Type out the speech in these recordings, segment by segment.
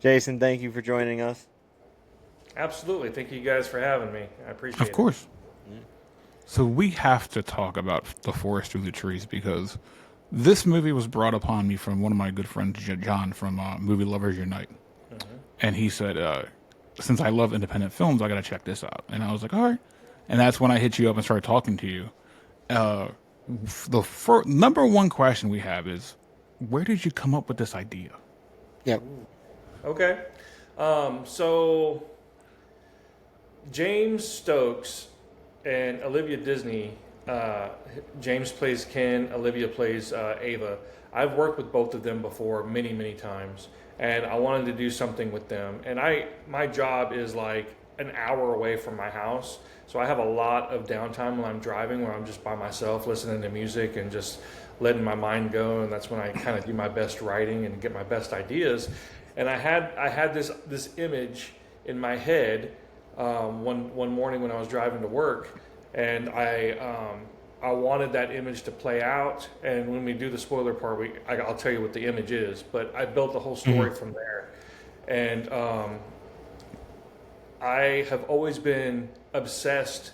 Jason, thank you for joining us. Absolutely. Thank you guys for having me. I Of appreciate it. course. So we have to talk about The Forest Through the Trees because this movie was brought upon me from one of my good friends, John, from Movie Lovers Unite. And he said, since I love independent films, I got to check this out. And I was like, all right. And that's when I hit you up and started talking to you. Uh, number one question we have is, where did you come up with this idea? Yep. Okay. So James Stokes and Olivia Disney. James plays Ken. Olivia plays Ava. I've worked with both of them before many, many times, and I wanted to do something with them. And my job is like an hour away from my house, so I have a lot of downtime when I'm driving, where I'm just by myself, listening to music and just letting my mind go. And that's when I kind of do my best writing and get my best ideas. And I had this image in my head one morning when I was driving to work, and I wanted that image to play out. And when we do the spoiler part, I'll tell you what the image is. But I built the whole story from there, and I have always been obsessed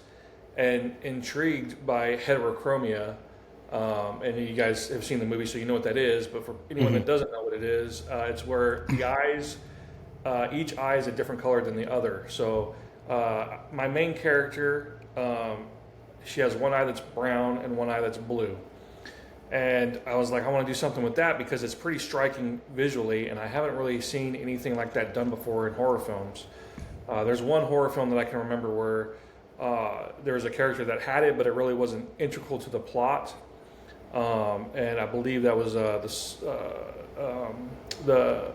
and intrigued by heterochromia. And you guys have seen the movie, so you know what that is. But for anyone that doesn't know what it is, it's where the eyes, each eye is a different color than the other. So my main character, she has one eye that's brown and one eye that's blue. And I was like, I want to do something with that because it's pretty striking visually, and I haven't really seen anything like that done before in horror films. There's one horror film that I can remember where there was a character that had it, but it really wasn't integral to the plot. And I believe that was the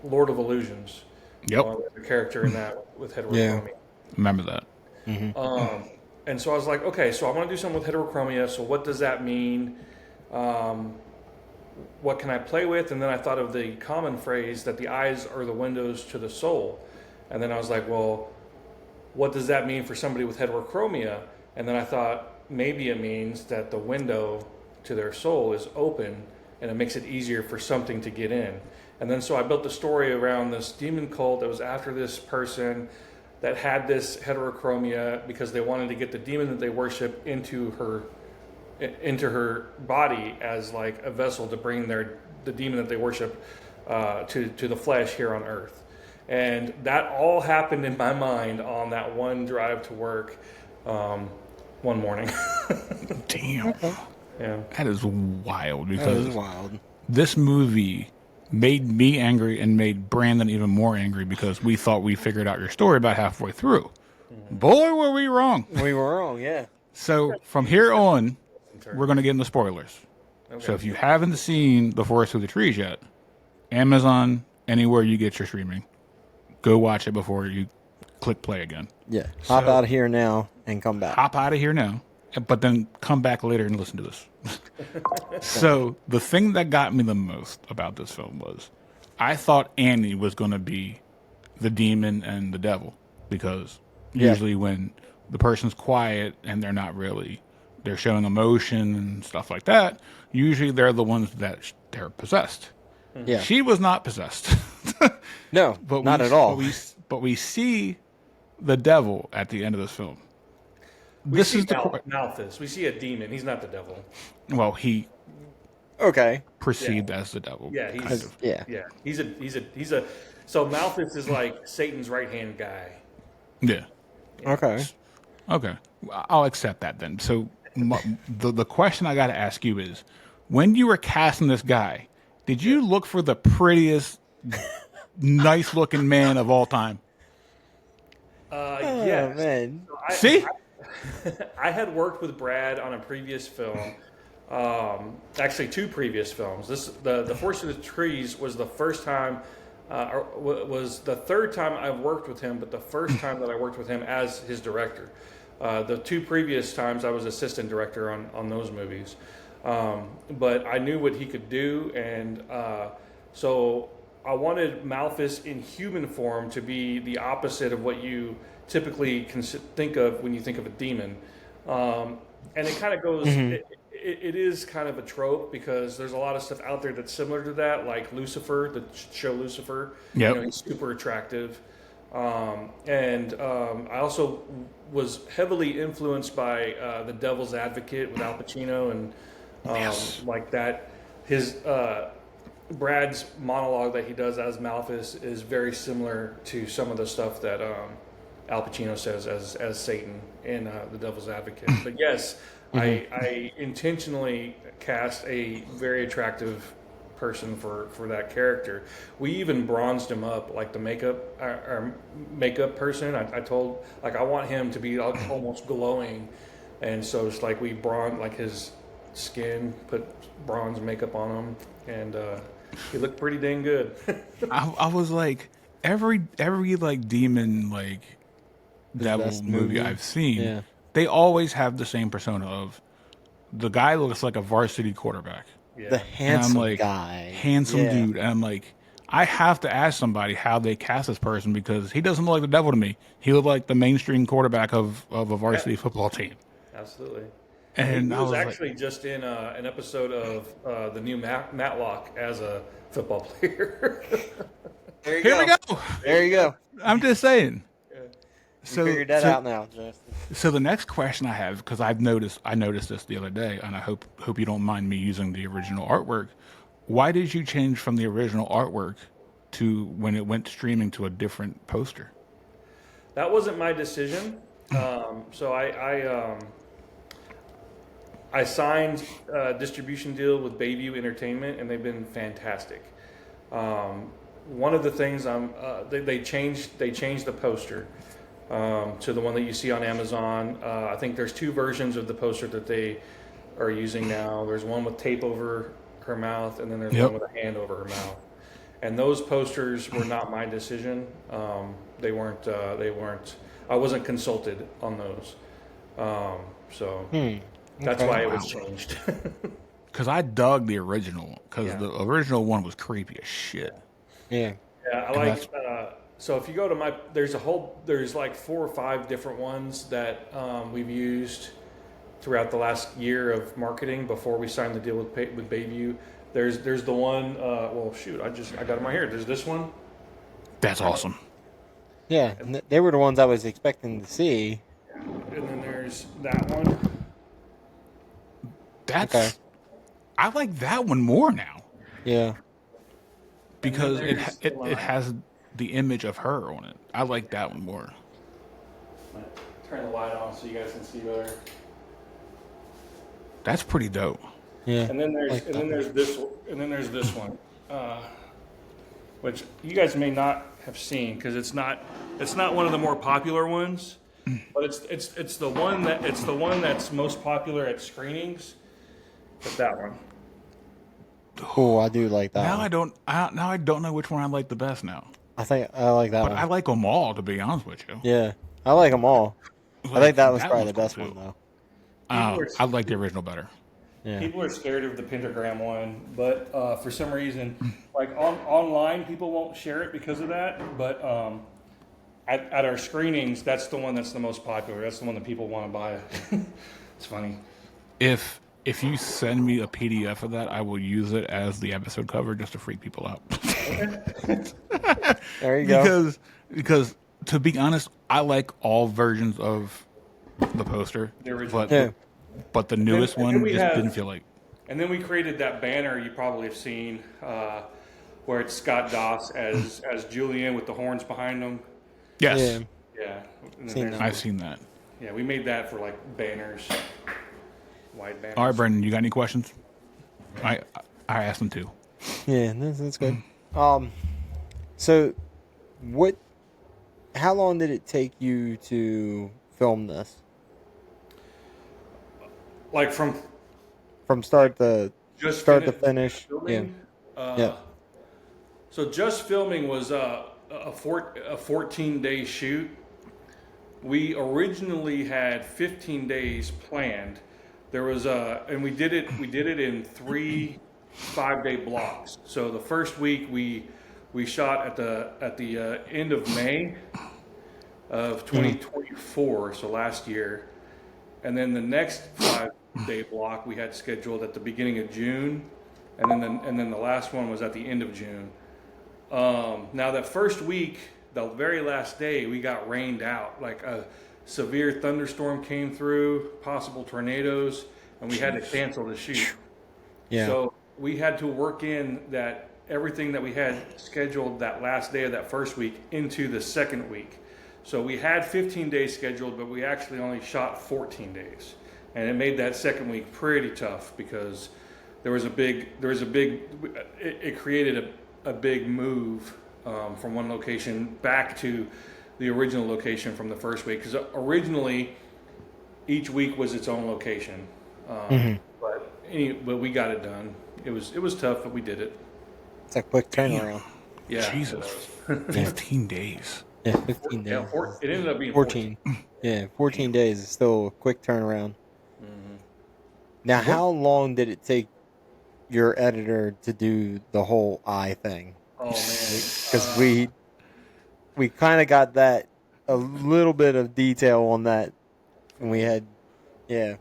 Lord of Illusions. Yep. The character in that with heterochromia. Yeah. Remember that. And so I was like, okay, so I want to do something with heterochromia. So what does that mean? What can I play with? And then I thought of the common phrase that the eyes are the windows to the soul. And then I was like, well, what does that mean for somebody with heterochromia? And then I thought maybe it means that the window to their soul is open, and it makes it easier for something to get in. And then so I built the story around this demon cult that was after this person that had this heterochromia because they wanted to get the demon that they worship into her body as like a vessel to bring the demon that they worship to the flesh here on earth. And that all happened in my mind on that one drive to work one morning. Damn. Yeah. That is wild That because is wild. this movie made me angry and made Brandon even more angry because we thought we figured out your story about halfway through. Boy, were we wrong. We were wrong, yeah. So from here on, we're going to get into spoilers. Okay. So if you haven't seen The Forest Through the Trees yet, Amazon, anywhere you get your streaming, go watch it before you click play again. Yeah. Hop out of here now and come back. Hop out of here now, but then come back later and listen to this. So the thing that got me the most about this film was I thought Annie was going to be the demon and the devil because usually when the person's quiet and they're showing emotion and stuff like that, usually they're the ones that they're possessed. Yeah. She was not possessed. No, not at all. But we see the devil at the end of this film. This is the Malthus. We see a demon. He's not the devil. well, he Okay. perceived as the devil. Yeah, kind of. Yeah. He's a. So Malthus is like Satan's right hand guy. Yeah. Okay. Okay, I'll accept that then. So the question I got to ask you is, when you were casting this guy, did you look for the prettiest, nice looking man of all time? Yeah, man. See? I had worked with Brad on a previous film, actually two previous films. The Forest of the Trees was the first time, was the third time I've worked with him, but the first time that I worked with him as his director. The two previous times I was assistant director on those movies, but I knew what he could do, and so I wanted Malthus in human form to be the opposite of what you typically think of when you think of a demon. And it kind of goes, it is kind of a trope because there's a lot of stuff out there that's similar to that, like Lucifer, the show Lucifer. Yep. He's super attractive. I also was heavily influenced by The Devil's Advocate with Al Pacino and like that. His Brad's monologue that he does as Malthus is very similar to some of the stuff that Al Pacino says as Satan in The Devil's Advocate. But yes, I intentionally cast a very attractive person for that character. We even bronzed him up, like the makeup our makeup person. I told, like, I want him to be almost glowing, and so it's like we bronze, like his skin, put bronze makeup on him, and he looked pretty dang good. I was like, every like demon like devil movie I've seen, they always have the same persona of the guy looks like a varsity quarterback. Yeah. The handsome like, guy. Handsome dude. And I'm like, I have to ask somebody how they cast this person because he doesn't look like the devil to me. He looked like the mainstream quarterback of a varsity football team. Absolutely. And he was actually like, just in an episode of the new Matlock as a football player. Here we go. There you go. I'm just saying. You figured that out now, Justin. So the next question I have, because I noticed this the other day, and I hope you don't mind me using the original artwork. Why did you change from the original artwork to when it went streaming to a different poster? That wasn't my decision. So I signed a distribution deal with Bayview Entertainment, and they've been fantastic. One of the things they changed the poster. To the one that you see on Amazon. I think there's two versions of the poster that they are using now. There's one with tape over her mouth, and then there's one with a hand over her mouth. And those posters were not my decision. They weren't. I wasn't consulted on those. That's why it was changed. Because I dug the original. Because the original one was creepy as shit. Yeah. Yeah, I like. So if you go to there's like 4 or 5 different ones that we've used throughout the last year of marketing before we signed the deal with Bayview. There's the one. I got them right here. There's this one. That's awesome. Yeah, and they were the ones I was expecting to see. And then there's that one. I like that one more now. Yeah. Because it has the image of her on it. I like that one more. Turn the light on so you guys can see better. That's pretty dope. Yeah. And then there's this one, which you guys may not have seen because it's not one of the more popular ones, but it's the one that's most popular at screenings. It's that one. Oh, I do like that. Now I don't know which one I like the best now. I think I like that one. I like them all, to be honest with you. Yeah, I like them all. I think that was probably the best one, though. I like the original better. Yeah. People are scared of the pentagram one, but for some reason, like online, people won't share it because of that. But at our screenings, that's the one that's the most popular. That's the one that people want to buy. It's funny. If you send me a PDF of that, I will use it as the episode cover just to freak people out. There you go. Because to be honest, I like all versions of the poster, but the newest one just didn't feel like. And then we created that banner you probably have seen, where it's Scott Doss as Julian with the horns behind him. Yes. Yeah. I've seen that. Yeah, we made that for like banners. Wide banners. All right, Brendan, you got any questions? I asked them too. Yeah, that's good. So how long did it take you to film this? Like from start to finish? Filming? Yeah. So just filming was a 14-day shoot. We originally had 15 days planned. There was and we did it in 3 5-day blocks. So the first week we shot at the end of May of 2024, so last year, and then the next 5-day block we had scheduled at the beginning of June, and then the last one was at the end of June. Now that first week, the very last day, we got rained out. Like a severe thunderstorm came through, possible tornadoes, and we had to cancel the shoot. Yeah. So we had to work in that everything that we had scheduled that last day of that first week into the second week. So we had 15 days scheduled, but we actually only shot 14 days. And it made that second week pretty tough because it created a big move from one location back to the original location from the first week. Because originally, each week was its own location. But we got it done. It was tough, but we did it. It's a quick turnaround. Yeah. Jesus. 15 days. Yeah, 15 days. Yeah, it ended up being 14. Yeah, 14 days is still a quick turnaround. Now, how long did it take your editor to do the whole eye thing? Oh, man. Because we kind of got that, a little bit of detail on that. And we had, yeah.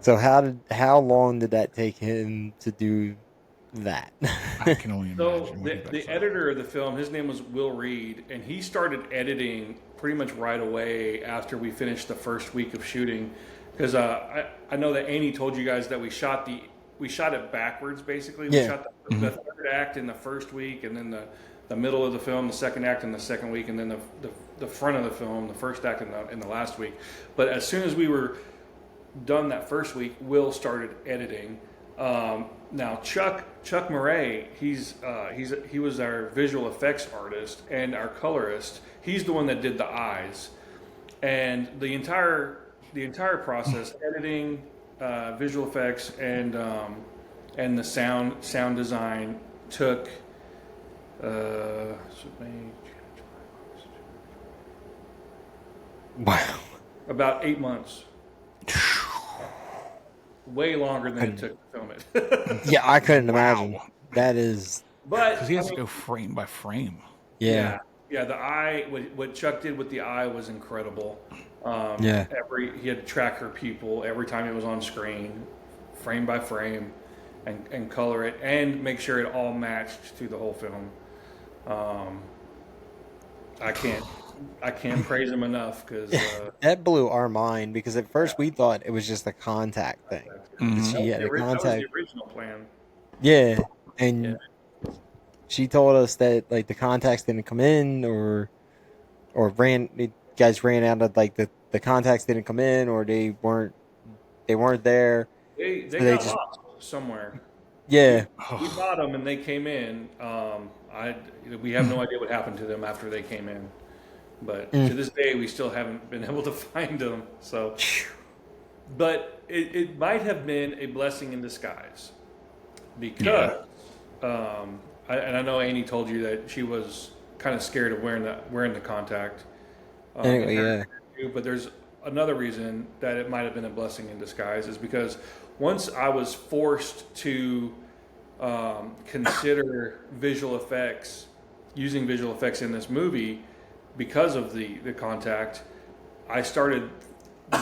So how long did that take him to do that? I can only So imagine. the editor of the film, his name was Will Reed, and he started editing pretty much right away after we finished the first week of shooting. Because I know that Annie told you guys that we shot it backwards, basically. We shot the third act in the first week, and then the middle of the film, the second act in the second week, and then the front of the film, the first act in the last week. But as soon as we were done that first week, Will started editing. Now Chuck Murray, he was our visual effects artist and our colorist. He's the one that did the eyes, and the entire process, editing, visual effects, and the sound design took Wow. about 8 months. Way longer than it took to film it. Yeah, I couldn't imagine. That is... But Because he has to go frame by frame. Yeah. Yeah, the eye, what Chuck did with the eye was incredible. He had to track her pupil every time it was on screen, frame by frame, and color it, and make sure it all matched through the whole film. I can't praise him enough because that blew our mind because at first we thought it was just a contact thing. She had a contact. That was the original plan. Yeah, and she told us that like the contacts didn't come in, or guys ran out of like the contacts didn't come in, or they weren't there. They So got lost somewhere. Yeah. We bought them and they came in. We have no idea what happened to them after they came in, but to this day we still haven't been able to find them. So, but it might have been a blessing in disguise because, and I know Annie told you that she was kind of scared of wearing the contact. Anyway, But there's another reason that it might have been a blessing in disguise is because once I was forced to consider using visual effects in this movie because of the contact, I started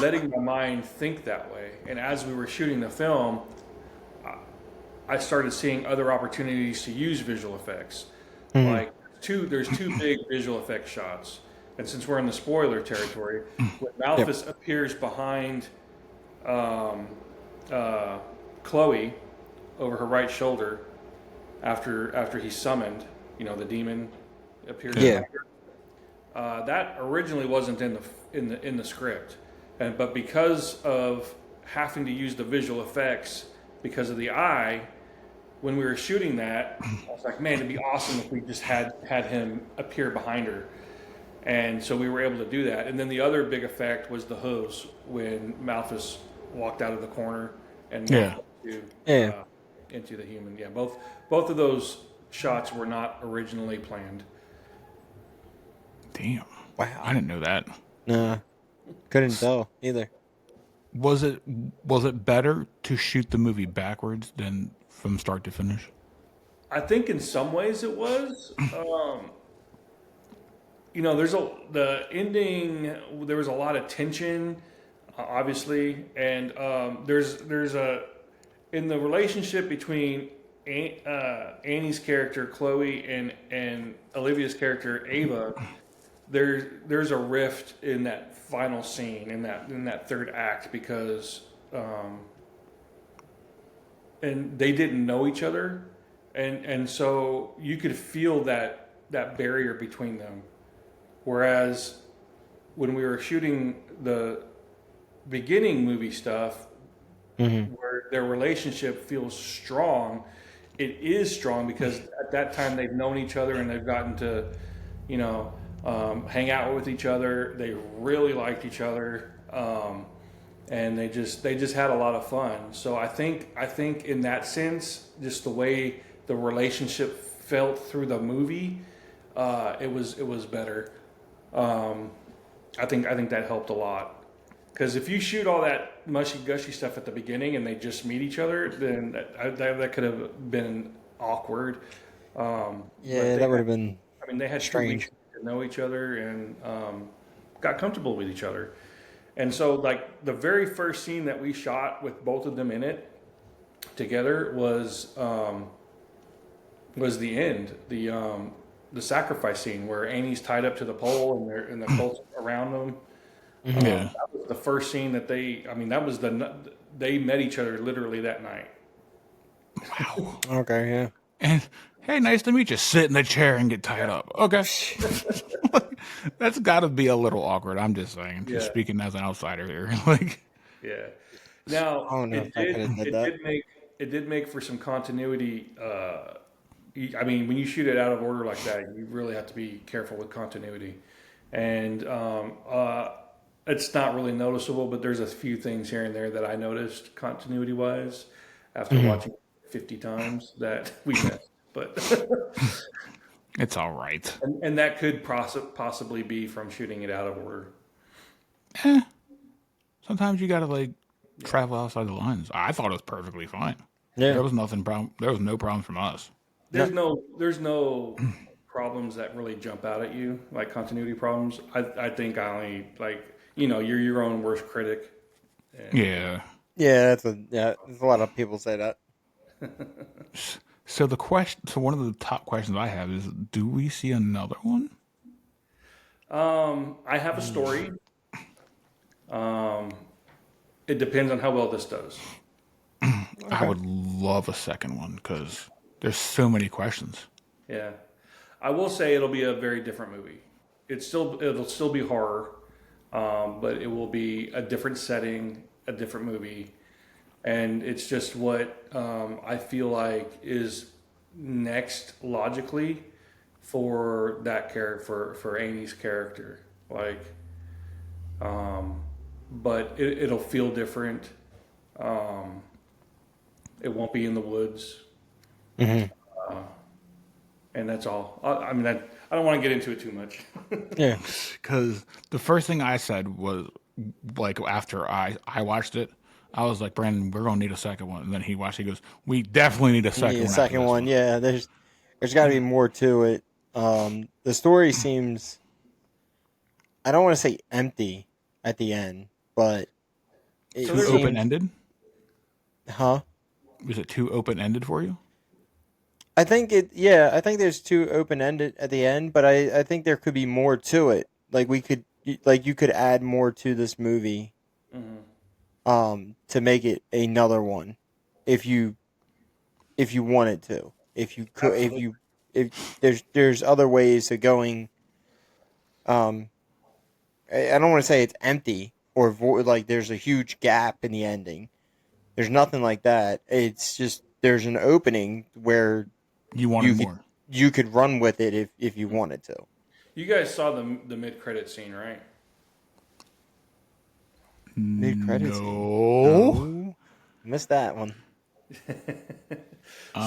letting my mind think that way. And as we were shooting the film, I started seeing other opportunities to use visual effects. Like there's two big visual effects shots. And since we're in the spoiler territory, when Malthus appears behind Chloe over her right shoulder after he's summoned, the demon appears behind her. That originally wasn't in the script, but because of having to use the visual effects because of the eye, when we were shooting that, I was like, man, it'd be awesome if we just had him appear behind her. And so we were able to do that. And then the other big effect was the hooves when Malthus walked out of the corner and into the human. Yeah, both of those shots were not originally planned. Damn. Wow. I didn't know that. Nah, couldn't tell either. Was it better to shoot the movie backwards than from start to finish? I think in some ways it was. The ending. There was a lot of tension. obviously, and there's a in the relationship between Annie's character Chloe and Olivia's character Ava. There's a rift in that final scene in that third act because and they didn't know each other, and so you could feel that barrier between them. Whereas when we were shooting the beginning movie stuff, where their relationship feels strong, it is strong because at that time they've known each other and they've gotten to, you know, hang out with each other. They really liked each other, and they just had a lot of fun. So I think in that sense, just the way the relationship felt through the movie, it was better. I think that helped a lot. Because if you shoot all that mushy gushy stuff at the beginning and they just meet each other, then that could have been awkward. Yeah, that would have been. I mean, they had strange. 2 weeks to know each other and got comfortable with each other. And so, like the very first scene that we shot with both of them in it together was the end, the sacrifice scene where Annie's tied up to the pole and the colt's around them. Yeah. That was the first scene that they met each other literally that night. Wow. Okay, yeah. And hey, nice to meet you. Sit in the chair and get tied up. Okay. That's got to be a little awkward. I'm just saying. Just Yeah. speaking as an outsider here. Like, Yeah. I Now don't know if I could have did that. it did make for some continuity. I mean, when you shoot it out of order like that, you really have to be careful with continuity. And it's not really noticeable, but there's a few things here and there that I noticed continuity wise after watching 50 times that we missed. But it's all right. and that could possibly be from shooting it out of order. Sometimes you got to like travel outside the lines. I thought it was perfectly fine. Yeah. There was nothing problem. There was no problem from us. There's no problems that really jump out at you like continuity problems. I think I only like you're your own worst critic. And Yeah. Yeah, there's a lot of people say that. So one of the top questions I have is: do we see another one? I have a story. It depends on how well this does. I would love a second one because there's so many questions. Yeah, I will say it'll be a very different movie. It'll still be horror, but it will be a different setting, a different movie, and it's just what I feel like is next logically for that character for Amy's character. Like, but it'll feel different. It won't be in the woods. And that's all. I mean, I don't want to get into it too much. Yeah. Because the first thing I said was, like, after I watched it, I was like, Brandon, we're going to need a second one. And then he watched it, he goes, we definitely need a second one. Second one, yeah. There's got to be more to it. The story seems, I don't want to say empty at the end, but it Too open-ended? Huh? Was it too open-ended for you? I think I think there's too open-ended at the end, but I think there could be more to it. Like you could add more to this movie, to make it another one, if you wanted to. If you could, if there's other ways of going. I don't want to say it's empty or like there's a huge gap in the ending. There's nothing like that. It's just there's an opening where you wanted more. You could run with it if you wanted to. You guys saw the mid-credit scene, right? Mid-credit scene? No. Missed that one.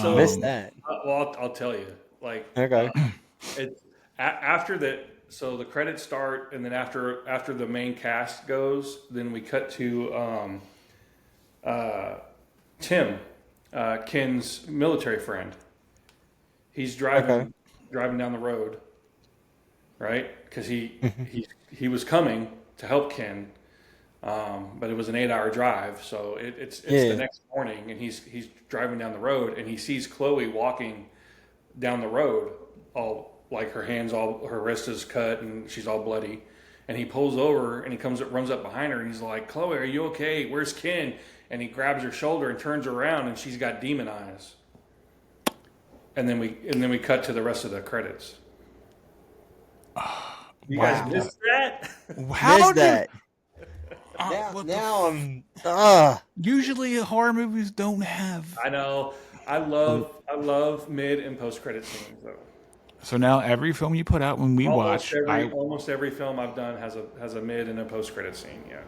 So Missed that. Well, I'll tell you. Like, Okay. it's after that. So the credits start, and then after the main cast goes, then we cut to Tim, Ken's military friend. He's driving down the road, right? Because he was coming to help Ken, but it was an 8-hour drive. So it's the Yeah. next morning, and he's driving down the road, and he sees Chloe walking down the road, all like her wrist is cut, and she's all bloody. And he pulls over, and runs up behind her, and he's like, "Chloe, are you okay? Where's Ken?" And he grabs her shoulder and turns around, and she's got demon eyes. And then we cut to the rest of the credits. You Wow. guys missed that? How Missed did that. Now I'm. usually horror movies don't have? I know. I love mid and post credit scenes though. So now every film you put out when we watch, Almost every film I've done has a mid and a post credit scene. Yeah.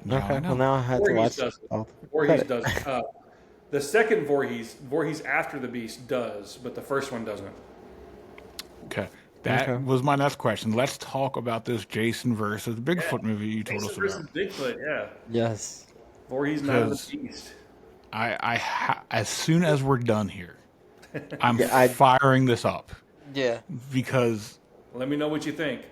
now I Okay. know. Well, now I have to Voorhees watch. does Oh, it. Voorhees credit. does. The second Voorhees after the Beast does, but the first one doesn't. Okay. That Okay. was my next question. Let's talk about this Jason versus Bigfoot movie you told Jason us versus about. Bigfoot. Yeah. Yes. Voorhees not of Because- the Beast. As soon as we're done here, I'm Yeah, firing this up Yeah. because Let me know what you think.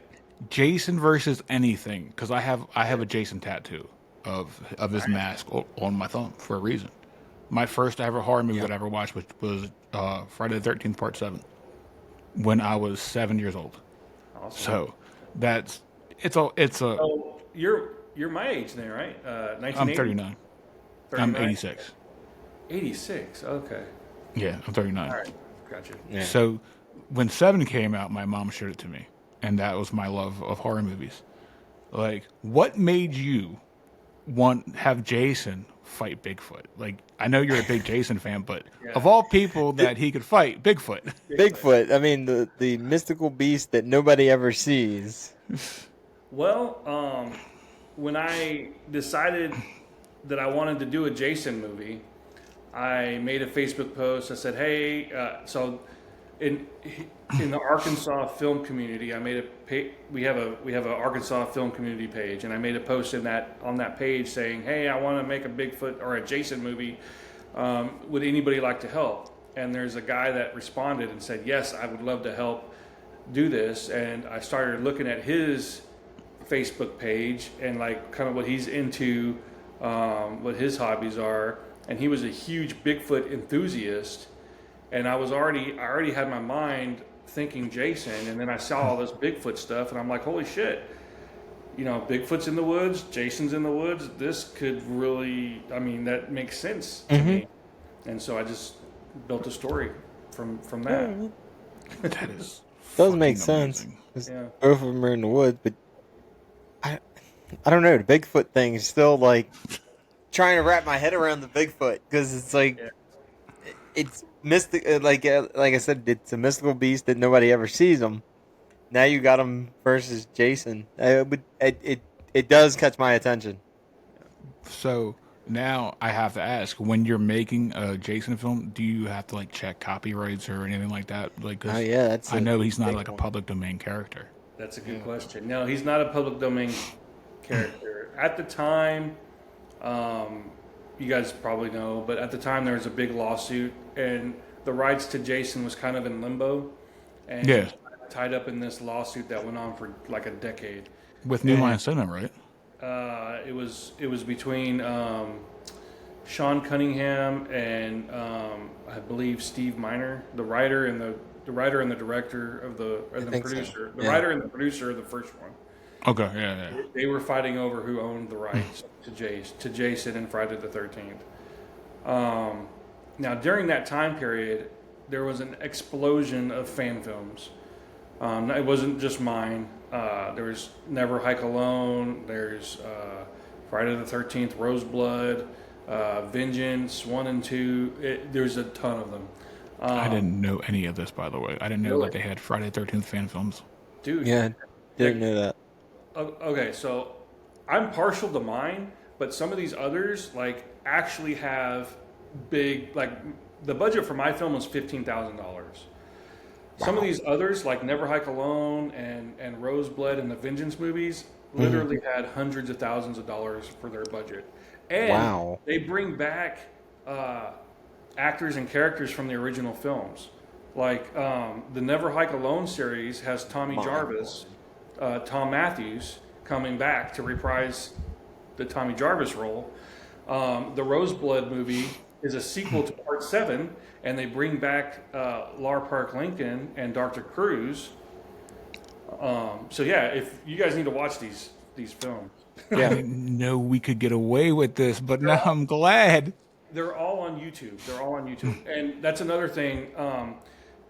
Jason versus anything. Because I have a Jason tattoo of his mask on my thumb for a reason. My first ever horror movie that I ever watched was Friday the 13th Part 7 when I was 7 years old. Awesome. So it's a So you're my age then, right? 1980? I'm 39. I'm 39? 86. 86. Okay. Yeah, I'm 39. All right. Gotcha. Yeah. So when 7 came out, my mom showed it to me, and that was my love of horror movies. Like, what made you have Jason fight Bigfoot? Like, I know you're a big Jason fan, but of all people that he could fight, Bigfoot. Bigfoot. I mean, the mystical beast that nobody ever sees. Well, when I decided that I wanted to do a Jason movie, I made a Facebook post. I said, "Hey, so in the Arkansas film community, I made we have an Arkansas film community page, and I made a post on that page saying, "Hey, I want to make a Bigfoot or a Jason movie. Would anybody like to help?" And there's a guy that responded and said, "Yes, I would love to help do this." And I started looking at his Facebook page and like kind of what he's into, what his hobbies are, and he was a huge Bigfoot enthusiast. And I already had my mind thinking Jason, and then I saw all this Bigfoot stuff, and I'm like, holy shit, Bigfoot's in the woods, Jason's in the woods. This could really, that makes sense to me. And so I just built a story from that. That is Does make fucking sense. amazing. 'Cause Yeah. both of them are in the woods, but I don't know. The Bigfoot thing is still like trying to wrap my head around the Bigfoot because it's like it's mystic. Like I said, it's a mystical beast that nobody ever sees him. Now you got him versus Jason. It does catch my attention. So now I have to ask: when you're making a Jason film, do you have to like check copyrights or anything like that? Like, 'cause Oh, yeah, that's I a know he's not big like a one. public domain character. That's a good question. No, he's not a public domain character. At the time, you guys probably know, but at the time there was a big lawsuit, and the rights to Jason was kind of in limbo, and Yeah. tied up in this lawsuit that went on for like a decade. With New Line Cinema, right? It was between Sean Cunningham and I believe Steve Miner, the writer and the director of the think so. producer, the Yeah. writer and the producer of the first one. Okay, yeah. They were fighting over who owned the rights to Jason and Friday the 13th. Now, during that time period, there was an explosion of fan films. It wasn't just mine. There was Never Hike Alone. There's Friday the 13th, Roseblood, Vengeance 1 and 2. There's a ton of them. I didn't know any of this, by the way. I didn't know Really? that they had Friday the 13th fan films. Dude. Yeah, didn't know that. Okay, so I'm partial to mine, but some of these others like actually have big, like the budget for my film was $15,000. Some of these others, like Never Hike Alone and Roseblood and the Vengeance movies, literally had hundreds of thousands of dollars for their budget. And Wow. they bring back actors and characters from the original films. Like the Never Hike Alone series has Tommy Jarvis, Tom Matthews coming back to reprise the Tommy Jarvis role. The Roseblood movie is a sequel to Part 7, and they bring back Lar Park Lincoln and Dr. Cruz. So yeah, if you guys need to watch these films. I didn't know we could get away with this, but now I'm glad. They're all on YouTube. And that's another thing.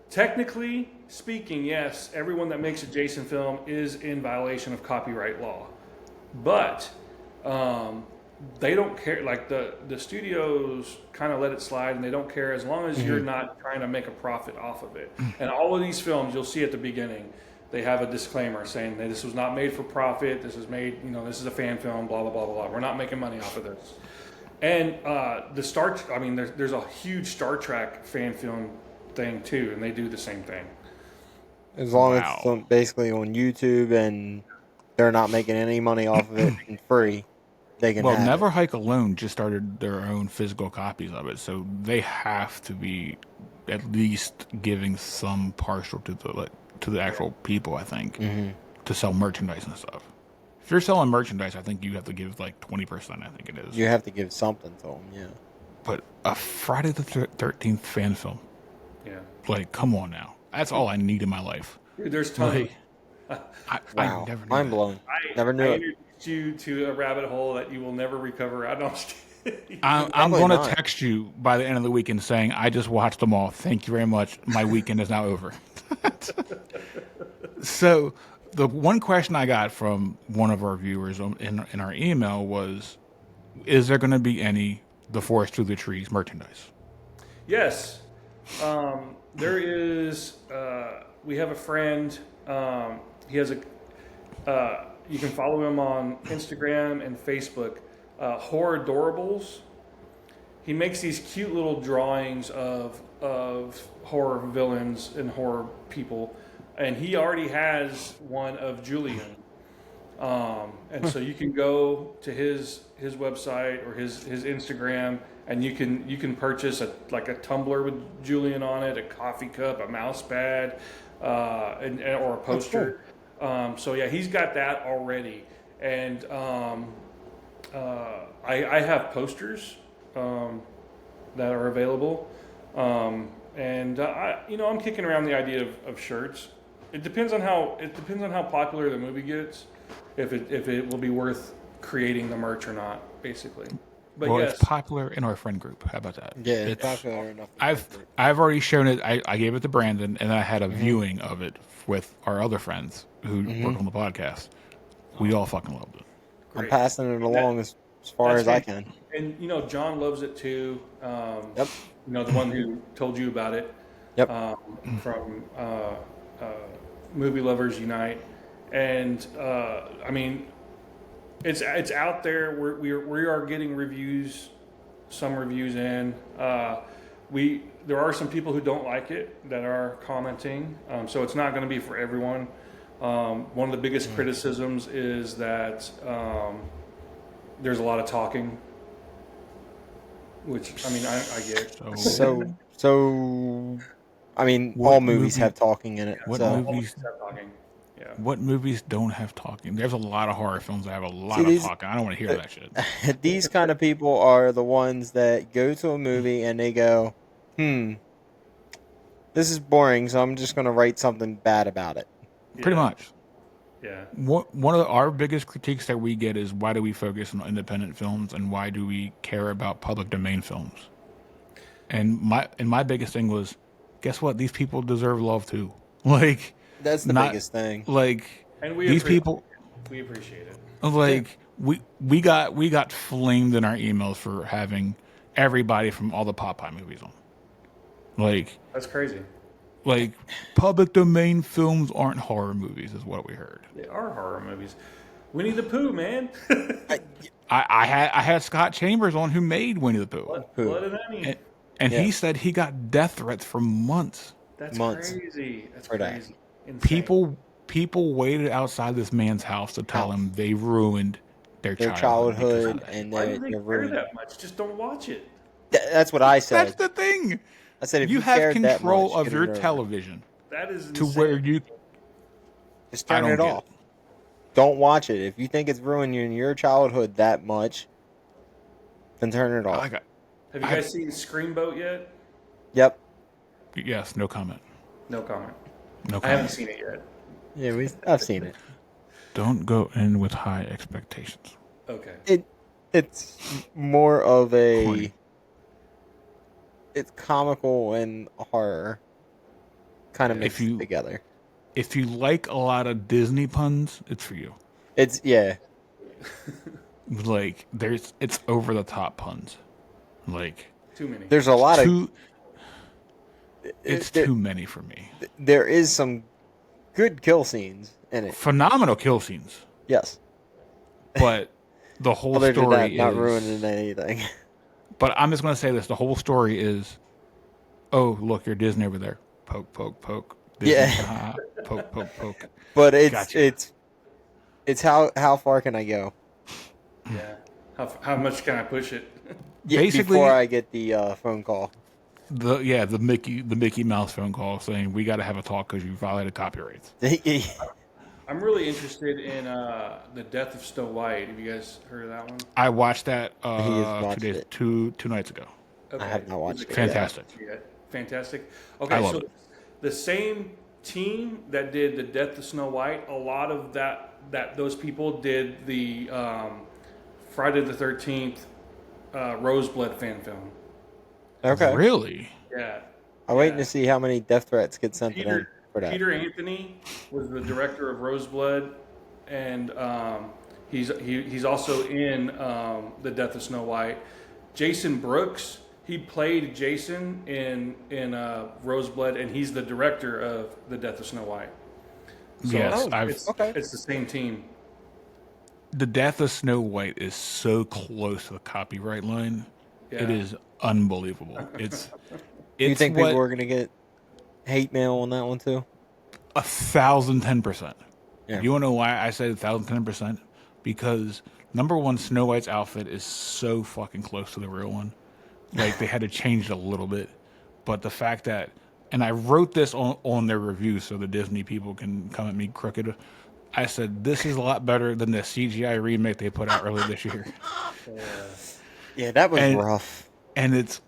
Technically speaking, yes, everyone that makes a Jason film is in violation of copyright law. But they don't care. Like the studios kind of let it slide, and they don't care as long as you're not trying to make a profit off of it. And all of these films, you'll see at the beginning, they have a disclaimer saying that this was not made for profit. This is made, this is a fan film. Blah blah blah blah. We're not making money off of this. And there's a huge Star Trek fan film thing too, and they do the same thing. As long as it's basically on YouTube and they're not making any money off of it and free, they can. Well, Never Hike Alone just started their own physical copies of it, so they have to be at least giving some partial to the actual people, I think, to sell merchandise and stuff. If you're selling merchandise, I think you have to give like 20%. I think it is. You have to give something to them, yeah. But a Friday the 13th fan film. Yeah. Like, come on now. That's all I need in my life. Dude, there's tons. Wow. I never knew mind blown. Never knew it. Introduced you to a rabbit hole that you will never recover out of. I'm going to text you by the end of the weekend saying, I just watched them all. Thank you very much. My weekend is now over. So the one question I got from one of our viewers in our email was, is there going to be any The Forest Through the Trees merchandise? Yes. There is. We have a friend. He has you can follow him on Instagram and Facebook. Horror Adorables. He makes these cute little drawings of horror villains and horror people, and he already has one of Julian. And so you can go to his website or his Instagram, and you can purchase a tumbler with Julian on it, a coffee cup, a mouse pad, or a poster. So yeah, he's got that already, and I have posters that are available, and I'm kicking around the idea of shirts. It depends on how popular the movie gets, if it will be worth creating the merch or not, basically. But well, yes. It's popular in our friend group. How about that? Yeah, it's popular enough. I've already shown it. I gave it to Brandon, and I had a viewing of it with our other friends who work on the podcast. We all fucking loved it. Great. I'm passing it along as far as I can. And John loves it too. Yep. The one who told you about it. Yep. From Movie Lovers Unite, and it's out there. We are getting reviews, some reviews in. There are some people who don't like it that are commenting, so it's not going to be for everyone. One of the biggest criticisms is that there's a lot of talking, which I get. So all movies have talking in it. What movies don't have talking? There's a lot of horror films that have a lot of talking. I don't want to hear that shit. These kind of people are the ones that go to a movie and they go, this is boring, so I'm just going to write something bad about it. Pretty much. Yeah. One of our biggest critiques that we get is, why do we focus on independent films and why do we care about public domain films? And my biggest thing was, guess what? These people deserve love too. Like, that's the biggest thing. Like, and we appreciate it. Like, we got flamed in our emails for having everybody from all the Popeye movies on. Like, that's crazy. Like, public domain films aren't horror movies, is what we heard. They are horror movies. Winnie the Pooh, man. I had Scott Chambers on, who made Winnie the Pooh. Blood and Honey. And he said he got death threats for months. That's crazy. That's crazy. Insane. People waited outside this man's house to tell him they ruined their childhood and why do they they're care ruined. that much? Just don't watch it. That's what I said. That's the thing. I said, if you have control of your television, that is to insane. where you just turn it off. don't watch it. If you think it's ruining your childhood that much, then turn it off. Have you guys seen Screamboat yet? Yep. Yes, no comment. No comment. No comment. I haven't seen it yet. Yeah, I've seen it. Don't go in with high expectations. Okay. It's more of a... Corny. It's comical and horror kind of mixed together. If you like a lot of Disney puns, it's for you. It's Like it's over the top puns. Like too many. There's a lot of it's too many for me. There is some good kill scenes in it. Phenomenal kill scenes. Yes. But the whole Other story than that, is not ruining anything. But I'm just going to say this: the whole story is, oh, look, you're Disney over there. Poke, poke, poke. Disney, poke, poke, poke. But it's how far can I go? Yeah. How much can I push it? Basically, before I get the phone call. The Mickey Mouse phone call saying we got to have a talk because you violated copyrights. I'm really interested in the Death of Snow White. Have you guys heard of that one? I watched that it. two nights ago. Okay. I have not watched it. Fantastic. Fantastic. Okay, so the same team that did the Death of Snow White, a lot of those people did the Friday the 13th Roseblood fan film. Okay. Really? Yeah. I'm waiting to see how many death threats get sent to them for that. Peter Anthony was the director of Roseblood, and he's also in the Death of Snow White. Jason Brooks, he played Jason in Roseblood, and he's the director of the Death of Snow White. So yes, it's the same team. The Death of Snow White is so close to the copyright line. Yeah. It is unbelievable. It's you think people are going to get hate mail on that one too? 1,010%. Yeah. You want to know why I said 1,010%? Because number one, Snow White's outfit is so fucking close to the real one. Like they had to change it a little bit. But the fact that, and I wrote this on their review so the Disney people can come at me crooked. I said, this is a lot better than the CGI remake they put out earlier this year. Yeah, that was rough. And it's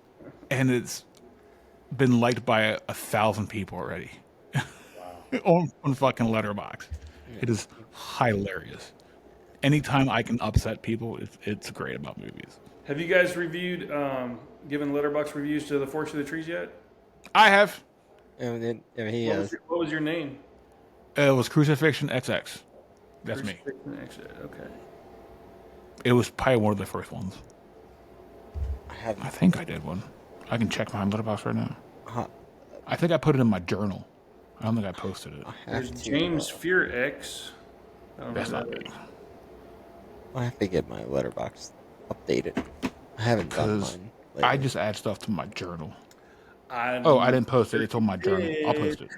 been liked by 1,000 people already. Wow. on fucking Letterboxd. Yeah. It is hilarious. Anytime I can upset people, it's great about movies. Have you guys reviewed, given Letterboxd reviews to The Forest of the Trees yet? I have. What was your name? It was Crucifixion XX. That's me. Okay. It was probably one of the first ones. I think I did one. I can check my letterbox right now. I think I put it in my journal. I don't think I posted it. There's James Fear X. That's not me. I have to get my letterbox updated. I haven't done mine lately. I just add stuff to my journal. I didn't post it. It's on my journal. I'll post it.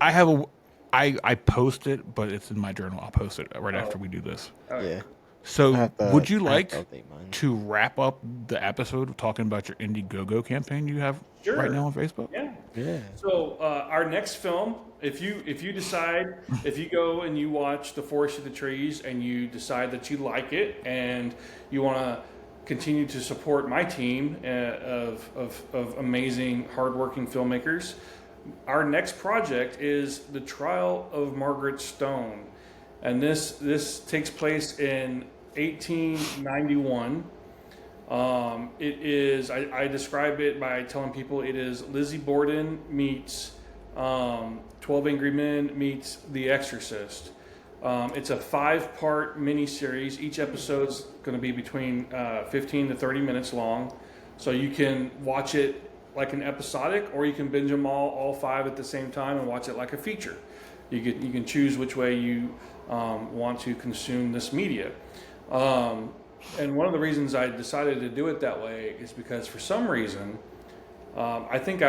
I post it, but it's in my journal. I'll post it right after we do this. Yeah. So, would you like to wrap up the episode talking about your Indiegogo campaign you have right now on Facebook? Yeah. So, our next film, if you decide, if you go and you watch The Forest of the Trees and you decide that you like it and you want to continue to support my team of amazing, hardworking filmmakers, our next project is The Trial of Margaret Stone. And this takes place in 1891. It is, I describe it by telling people it is Lizzie Borden meets 12 Angry Men meets The Exorcist. It's a 5-part miniseries. Each episode's going to be between 15 to 30 minutes long. So you can watch it like an episodic, or you can binge them all 5 at the same time and watch it like a feature. You can choose which way you want to consume this media. And one of the reasons I decided to do it that way is because for some reason, I think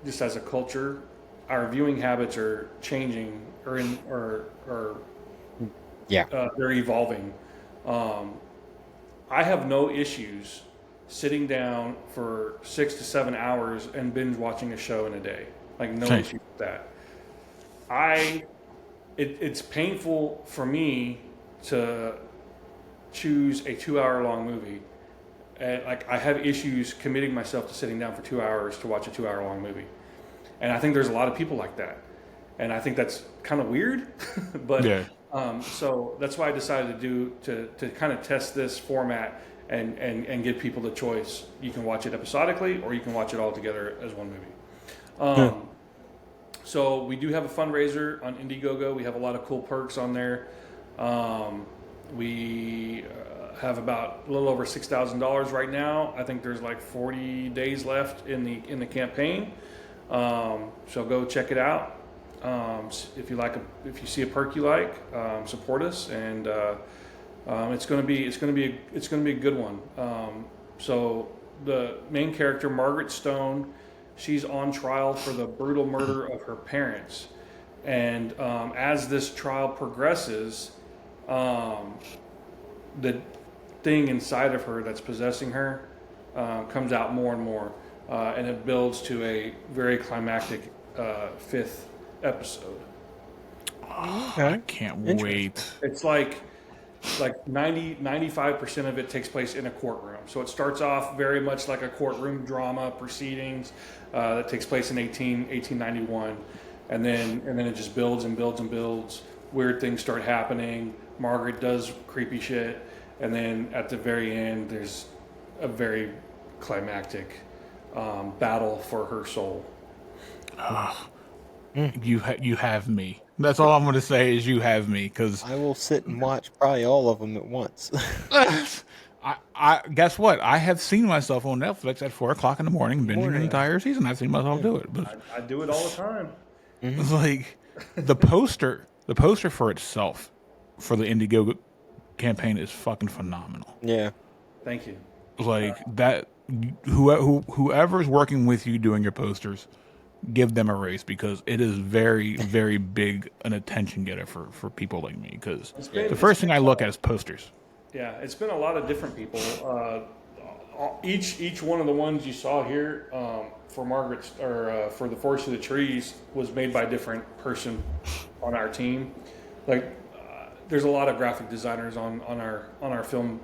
just as a culture, our viewing habits are changing they're evolving. I have no issues sitting down for 6 to 7 hours and binge watching a show in a day. Like no issue with that. I it's painful for me to choose a 2 hour long movie. And like I have issues committing myself to sitting down for 2 hours to watch a 2 hour long movie. And I think there's a lot of people like that. And I think that's kind of weird, but Yeah. so that's why I decided to kind of test this format and give people the choice. You can watch it episodically, or you can watch it all together as one movie. So we do have a fundraiser on Indiegogo. We have a lot of cool perks on there. We have about a little over $6,000 right now. I think there's like 40 days left in the campaign. So go check it out. If you see a perk you like, support us, and it's gonna be a good one. So the main character, Margaret Stone, she's on trial for the brutal murder of her parents, and as this trial progresses, the thing inside of her that's possessing her comes out more and more, and it builds to a very climactic fifth episode. I can't wait. It's like 95% of it takes place in a courtroom. So it starts off very much like a courtroom drama proceedings that takes place in 1891, and then it just builds and builds and builds. Weird things start happening. Margaret does creepy shit, and then at the very end, there's a very climactic battle for her soul. You have me. That's all I'm going to say is you have me, because I will sit and watch probably all of them at once. I guess what? I have seen myself on Netflix at 4:00 in the morning binging an entire season. I've seen myself do it. But I do it all the time. it's like the poster for itself for the Indiegogo campaign is fucking phenomenal. Yeah. Thank you. Like that, whoever's working with you doing your posters, give them a raise, because it is very, very big an attention getter for people like me. Because the first thing I look at is posters. Yeah, it's been a lot of different people. Each one of the ones you saw here for Margaret's or for the Forest of the Trees was made by a different person on our team. Like, there's a lot of graphic designers on our film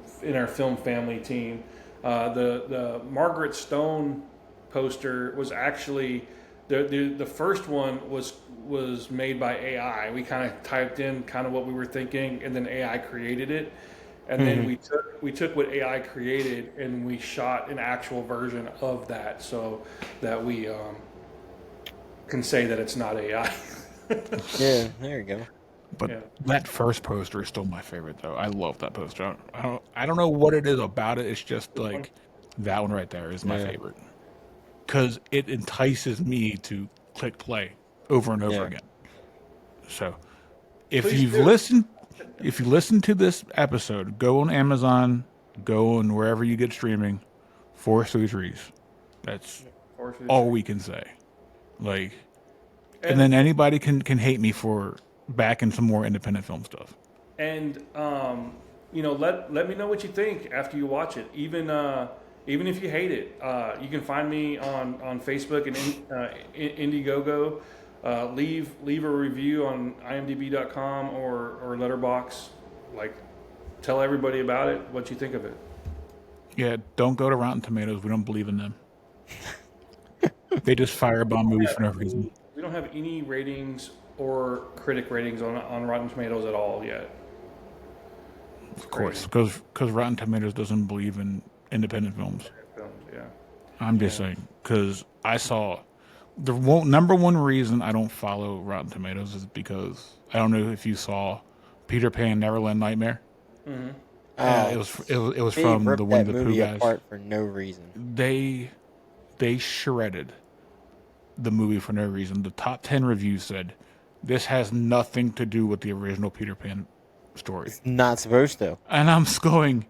family team. The Margaret Stone poster was actually the first one was made by AI. We kind of typed in kind of what we were thinking, and then AI created it. And then we took what AI created and we shot an actual version of that, so that we can say that it's not AI. Yeah, there you go. But that first poster is still my favorite, though. I love that poster. I don't know what it is about it. It's just like that one right there is my favorite, because it entices me to click play over and over again. So if you listen to this episode, go on Amazon, go on wherever you get streaming, Forest Through the Trees. That's all we can say. Like, and then anybody can hate me for backing some more independent film stuff. And let me know what you think after you watch it. Even if you hate it, you can find me on Facebook and Indiegogo. Leave a review on imdb.com or Letterboxd. Like, tell everybody about it, what you think of it. Yeah, don't go to Rotten Tomatoes. We don't believe in them. They just firebomb movies for no reason. We don't have any ratings or critic ratings on Rotten Tomatoes at all yet. Of course, because Rotten Tomatoes doesn't believe in independent films. Yeah. I'm just saying, because I saw the number one reason I don't follow Rotten Tomatoes is because I don't know if you saw Peter Pan Neverland Nightmare. Mm-hmm. It was from the Winnie the Pooh guys. Apart for no reason. They shredded the movie for no reason. The top 10 reviews said this has nothing to do with the original Peter Pan story. It's not supposed to. And I'm just going,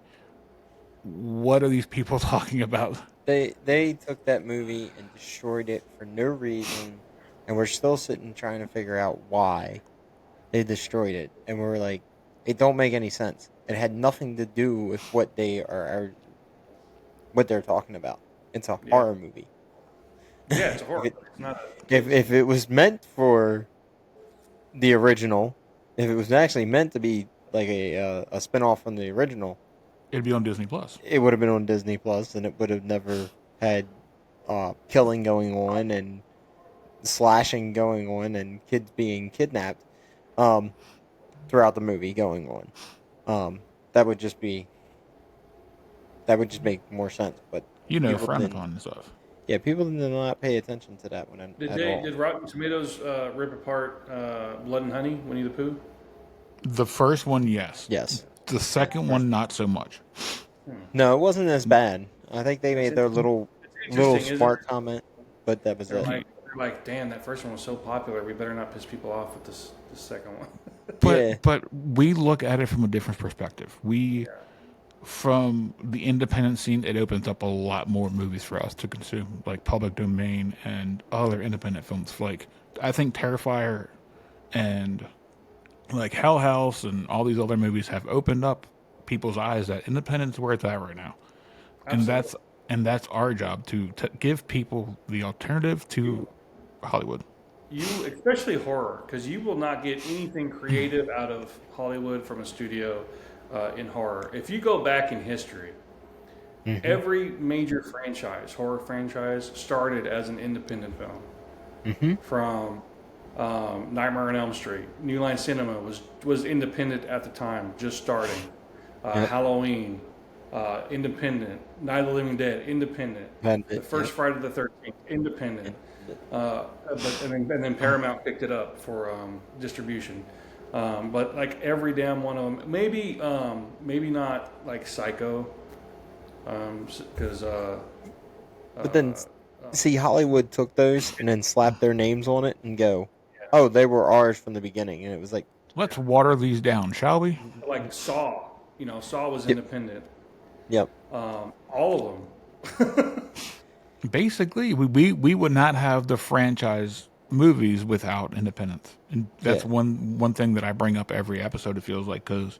what are these people talking about? They took that movie and destroyed it for no reason, and we're still sitting trying to figure out why they destroyed it. And we're like, it don't make any sense. It had nothing to do with what they are what they're talking about. It's a horror movie. Yeah, it's a horror. If it was meant for the original, if it was actually meant to be like a spinoff from the original, It'd be on Disney Plus. it would have been on Disney Plus, and it would have never had killing going on and slashing going on and kids being kidnapped um, throughout the movie going on. That would just be that would just make more sense. But people Frowned didn't. upon and stuff. Yeah, people did not pay attention to that one at all. Did Rotten Tomatoes rip apart Blood and Honey, Winnie the Pooh? The first one, yes. Yes. The second one, not so much. No, it wasn't as bad. I think they made their little interesting, smart comment, but that was They're it. like, damn, that first one was so popular. We better not piss people off with this second one. But we look at it from a different perspective. From the independent scene, it opens up a lot more movies for us to consume, like Public Domain and other independent films. Like, I think Terrifier and like Hell House and all these other movies have opened up people's eyes that independence is where it's at right now. Absolutely. And that's our job to give people the alternative to Hollywood. Especially horror, because you will not get anything creative out of Hollywood from a studio in horror. If you go back in history, every major horror franchise, started as an independent film. From Nightmare on Elm Street, New Line Cinema was independent at the time, just starting. Halloween, independent. Night of the Living Dead, independent. The first Friday the 13th, independent. And then Paramount picked it up for distribution. But like every damn one of them, maybe not like Psycho, because. But then, see, Hollywood took those and then slapped their names on it and go, "Oh, they were ours from the beginning," and it was like, let's water these down, shall we? Like Saw, Saw was independent. Yep. All of them. Basically, we would not have the franchise movies without independence, and that's one thing that I bring up every episode. It feels like, because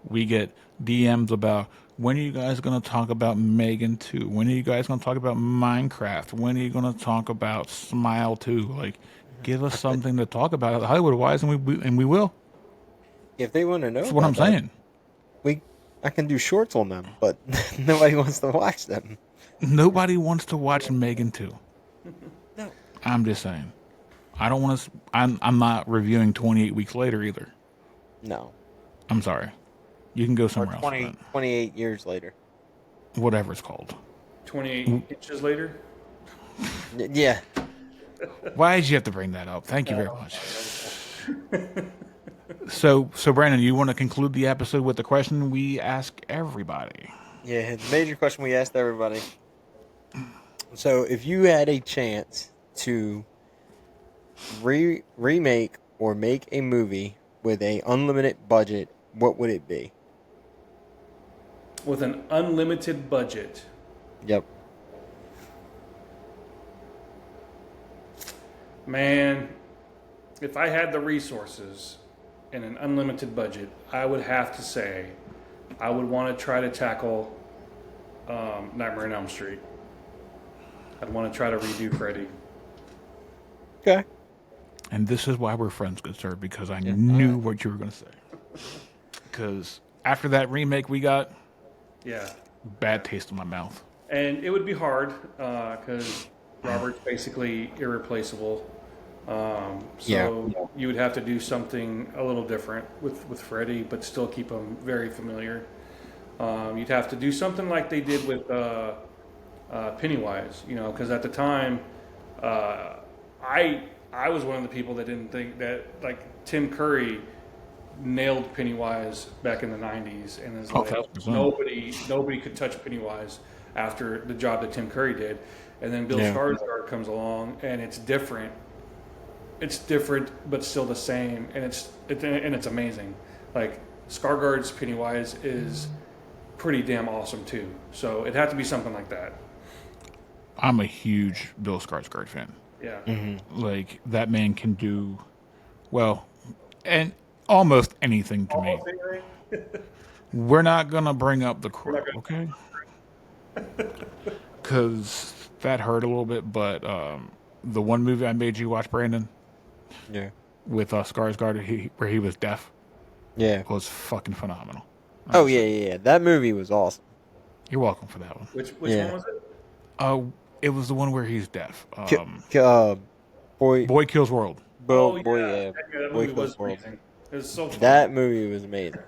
we get DMs about, when are you guys going to talk about Megan 2? When are you guys going to talk about Minecraft? When are you going to talk about Smile 2? Like, give us something to talk about Hollywood wise, and we will. If they want to know, that's what I'm saying. I can do shorts on them, but nobody wants to watch them. Nobody wants to watch Megan 2. No. I'm just saying. I don't want to. I'm not reviewing 28 Weeks Later either. No. I'm sorry. You can go somewhere else. 28 years later. Whatever it's called. 28 inches later? Yeah. Why did you have to bring that up? Thank you very much. So Brandon, you want to conclude the episode with the question we ask everybody? Yeah, the major question we asked everybody. So, if you had a chance to remake or make a movie with a unlimited budget, what would it be? With an unlimited budget. Yep. Man, if I had the resources and an unlimited budget, I would have to say I would want to try to tackle Nightmare on Elm Street. I'd want to try to redo Freddy. Okay. And this is why we're friends, good sir, because I knew what you were going to say. Because after that remake we got, bad taste in my mouth. And it would be hard because Robert's basically irreplaceable. So you would have to do something a little different with Freddy, but still keep him very familiar. You'd have to do something like they did with Pennywise, because at the time, I was one of the people that didn't think that, like, Tim Curry nailed Pennywise back in the 90s, and is like, nobody could touch Pennywise after the job that Tim Curry did. And then Bill Skarsgård comes along, and it's different. It's different, but still the same, and it's amazing. Like, Skarsgård's Pennywise is pretty damn awesome too. So it had to be something like that. I'm a huge Bill Skarsgård fan. Yeah. Mm-hmm. Like, that man can do, well, and almost anything to me. We're not going to bring up The Crow, okay? Because that hurt a little bit, but the one movie I made you watch, Brandon, yeah, with Skarsgård, where he was deaf, Yeah. was fucking phenomenal. Oh yeah. That movie was awesome. You're welcome for that one. Which Yeah. one was it? It was the one where he's deaf. Boy, Boy Kills World. Oh boy, yeah, yeah. that Boy movie Kills was World. amazing. It was so fun. That movie was amazing.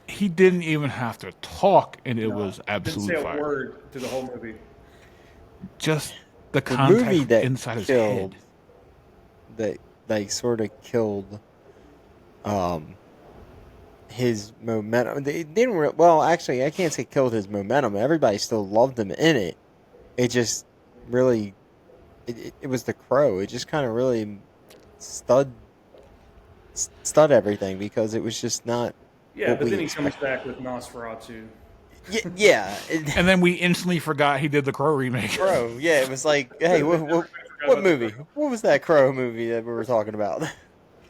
He didn't even have to talk, and it was Didn't absolute say a fire. word through the whole movie. Just the The movie context that inside his killed, head. that sort of killed, his momentum. They didn't. Well, actually, I can't say killed his momentum. Everybody still loved him in it. It just really, it was The Crow. It just kind of really stud everything because it was just not Yeah, what but we then he comes expected. back with Nosferatu. Yeah. And then we instantly forgot he did the Crow remake. Crow. Yeah, it was like, hey, what movie? What was that Crow movie that we were talking about?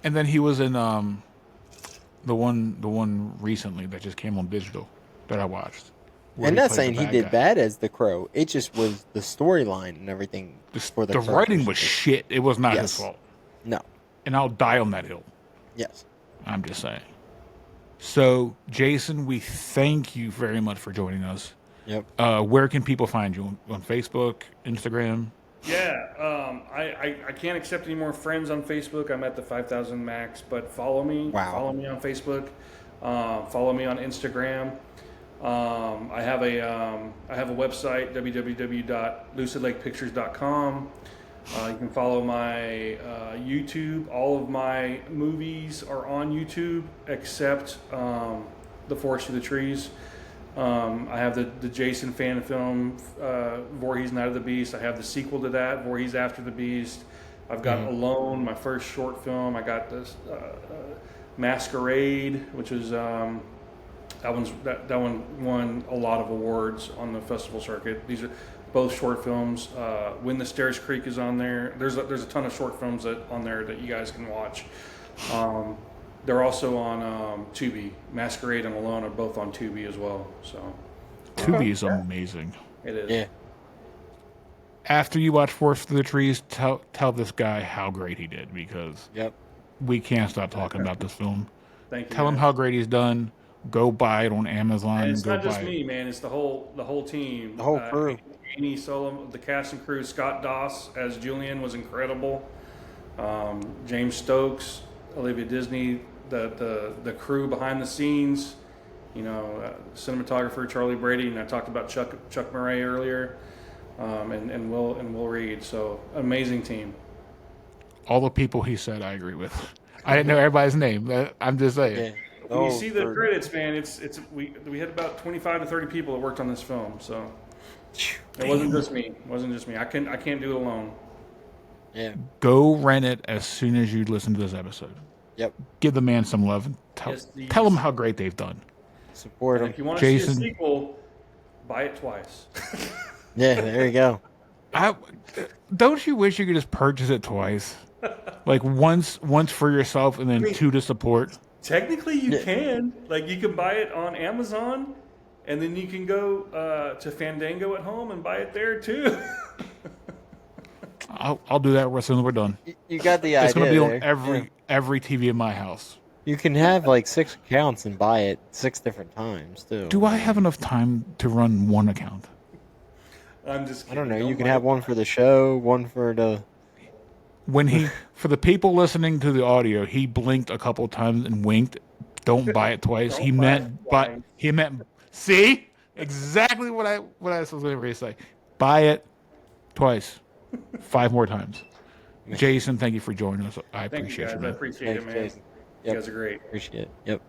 And then he was in the one recently that just came on digital that I watched. And not saying he did bad as the Crow. It just was the storyline and everything for the The Crow writing was shit. It was not his Yes. fault. No. And I'll die on that hill. Yes. I'm just saying. So, Jason, we thank you very much for joining us. Yep. Where can people find you? On Facebook, Instagram? Yeah, I can't accept any more friends on Facebook. I'm at the 5,000 max, but follow me. Wow. Follow me on Facebook. Follow me on Instagram. I have a website, www.lucidlakepictures.com. You can follow my YouTube. All of my movies are on YouTube except The Forest Through the Trees. I have the Jason fan film, Voorhees Night of the Beast. I have the sequel to that, Voorhees After the Beast. I've got Alone, my first short film. I got this Masquerade, which is that one won a lot of awards on the festival circuit. These are both short films. When the Stairs Creek is on there. There's a ton of short films on there that you guys can watch. They're also on Tubi. Masquerade and Alone are both on Tubi as well. So Tubi is amazing. it is. Yeah. After you watch Forest Through the Trees, tell this guy how great he did because Yep. we can't stop talking about this film. Thank you. Tell him guys. how great he's done. Go buy it on Amazon. And it's Go not just buy me, it. man. It's the whole team. The whole crew. Annie Solomon, the cast and crew. Scott Doss as Julian was incredible. James Stokes, Olivia Disney, the crew behind the scenes. You know, cinematographer Charlie Brady, and I talked about Chuck Murray earlier, and Will Reed. So amazing team. All the people he said, I agree with. I didn't know everybody's name. But I'm just saying. Yeah. When you see the credits, man, we had about 25 to 30 people that worked on this film, so it wasn't just me. I can't do it alone. Yeah. Go rent it as soon as you listen to this episode. Yep. Give the man some love. Tell them how great they've done. Support And him. if you want to see a Jason. sequel, buy it twice. Yeah, there you go. Don't you wish you could just purchase it twice? Like once for yourself and then two to support? Technically, you can. Like, you can buy it on Amazon, and then you can go to Fandango at home and buy it there too. I'll do that as soon as we're done. You got the idea. It's going to be on there. every TV in my house. You can have like 6 accounts and buy it 6 different times too. Do I have enough time to run one account? I'm just kidding. I don't know. You can have one for the show, one for the. For the people listening to the audio, he blinked a couple times and winked. Don't buy it twice. He meant see exactly what I was going to say. Buy it twice, 5 more times. Jason, thank you for joining us. I Thank you, appreciate guys. you. I Man. appreciate it, Thanks, man. Jason. You guys are great. Appreciate it. Yep.